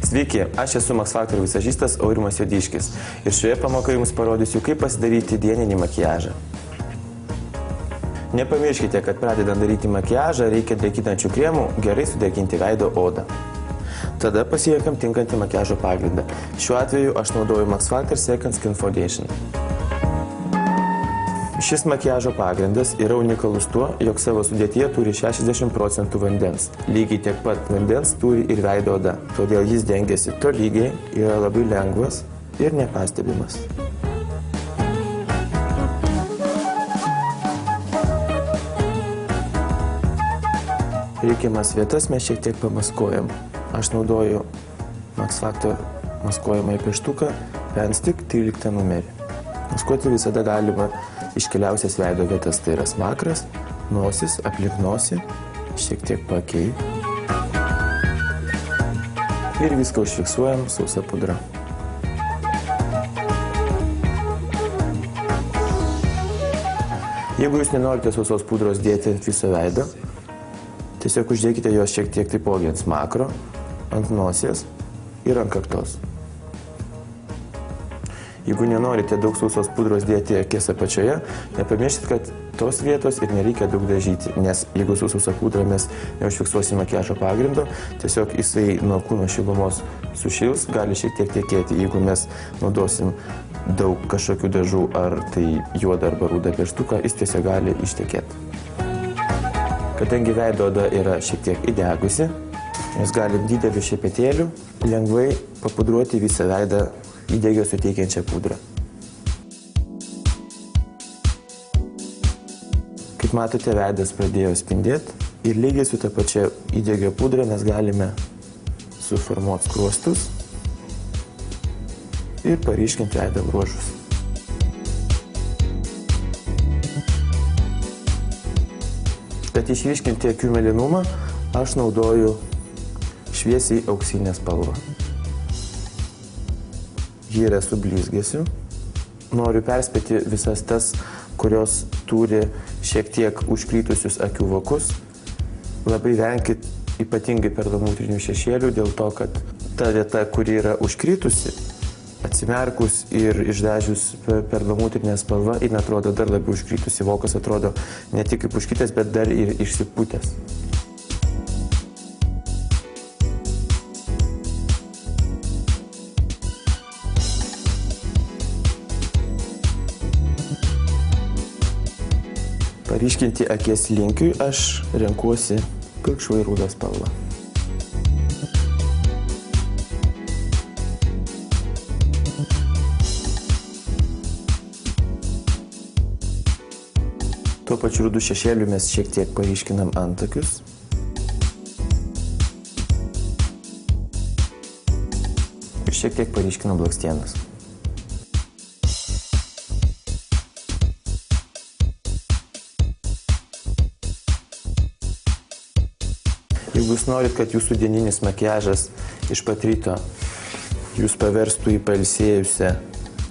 Sveiki, aš esu Max Factor vizažistas Aurimas Juodiškis ir šioje pamokoje jums parodysiu, kaip pasidaryti dieninį makiažą. Nepamirškite, kad pradedant daryti makiažą reikia drėkinančių kremų gerai sudėkinti veido odą. Tada pasirenkam tinkantį makiažo pagrindą. Šiuo atveju aš naudoju Max Factor Second Skin Foundation. Šis makiažo pagrindas yra unikalus tuo, jog savo sudėtyje turi 60% vandens. Lygiai tiek pat vandens turi ir veido oda, todėl jis dengiasi tolygiai, yra labai lengvas ir nepastebimas. Reikiamas vietas mes šiek tiek pamaskuojam. Aš naudoju Max Factor maskuojamąjį pieštuką Pen Stick 13 numerį. Maskuoti visada galima iškeliausias veido vietas, tai yra smakras, nosis, aplink nosį, šiek tiek paakiai. Ir viską užfiksuojam sausa pudra. Jeigu jūs nenorite sausos pudros dėti ant viso veido, tiesiog uždėkite jos šiek tiek taipogi ant smakro, ant nosies ir ant kaktos. Jeigu nenorite daug sausos pudros dėti akies apačioje, nepamirškite, kad tos vietos ir nereikia daug dažyti, nes jeigu su sausa pudra mes neužfiksuosime makiažo pagrindo, tiesiog jisai nuo kūno šilumos sušils, gali šiek tiek tekėti. Jeigu mes naudosim daug kažkokių dažų, ar tai juodą arba rudą pieštuką, jis tiesiog gali ištekėti. Kadangi veido oda yra šiek tiek įdegusi, mes galim dideliu šepetėliu lengvai papudruoti visą veidą įdegio suteikiančią pudrą. Kaip matote, veidas pradėjo spindėti ir lygiai su ta pačia įdegio pudra mes galime suformuoti skruostus ir paryškinti veido bruožus. Kad išryškinti akių mėlynumą, aš naudoju šviesiai auksinę spalvą. Ji yra su blizgesiu. Noriu perspėti visas tas, kurios turi šiek tiek užkrytusius akių vokus. Labai venkit ypatingai perlamutrinių šešėlių, dėl to, kad ta vieta, kuri yra užkrytusi, atsimerkus ir išdažius perlamutrinę spalvą, jin atrodo dar labiau užkrytusi. Vokas atrodo ne tik kaip užkrytęs, bet dar ir išsipūtęs. Paryškinti akies linkiui aš renkuosi pilkšvai rudą spalvą. Tuo pačiu rudų šešėliu mes šiek tiek paryškinam antakius. Ir šiek tiek paryškinam blakstienas. Jeigu jūs norit, kad jūsų dieninis makiažas iš pat ryto jūs paverstų į pailsėjusią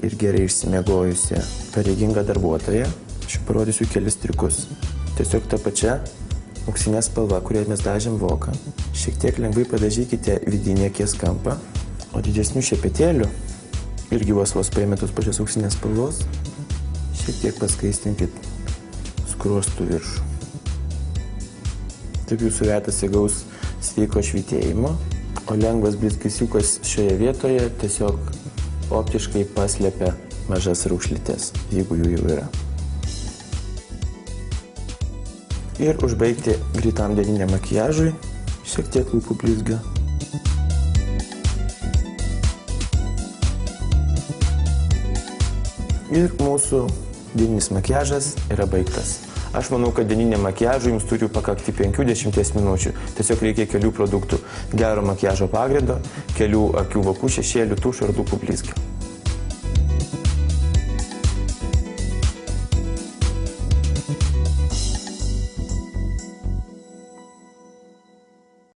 ir gerai išsimiegojusią pareigingą darbuotoją, aš parodysiu kelis triukus. Tiesiog tą pačią auksinę spalvą, kurią mes dažėm voką, šiek tiek lengvai padažykite vidinį akies kampą, o didesnių šepetėlių irgi vos paėmėtus pačios auksinės spalvos, šiek tiek paskaistinkit skruostų viršų. Taip jūsų veidas įgaus sveiko švytėjimo, o lengvas blizgesiukas šioje vietoje tiesiog optiškai paslepia mažas raukšlytes, jeigu jų jau yra. Ir užbaigti greitam dieniniam makiažui šiek tiek lūpų blizgio. Ir mūsų dieninis makiažas yra baigtas. Aš manau, kad dieniniam makiažui jums turi pakakti 5-10 minučių. Tiesiog reikia kelių produktų: gero makiažo pagrindo, kelių akių vokų šešėlių, tušo ir lūpų blizgio.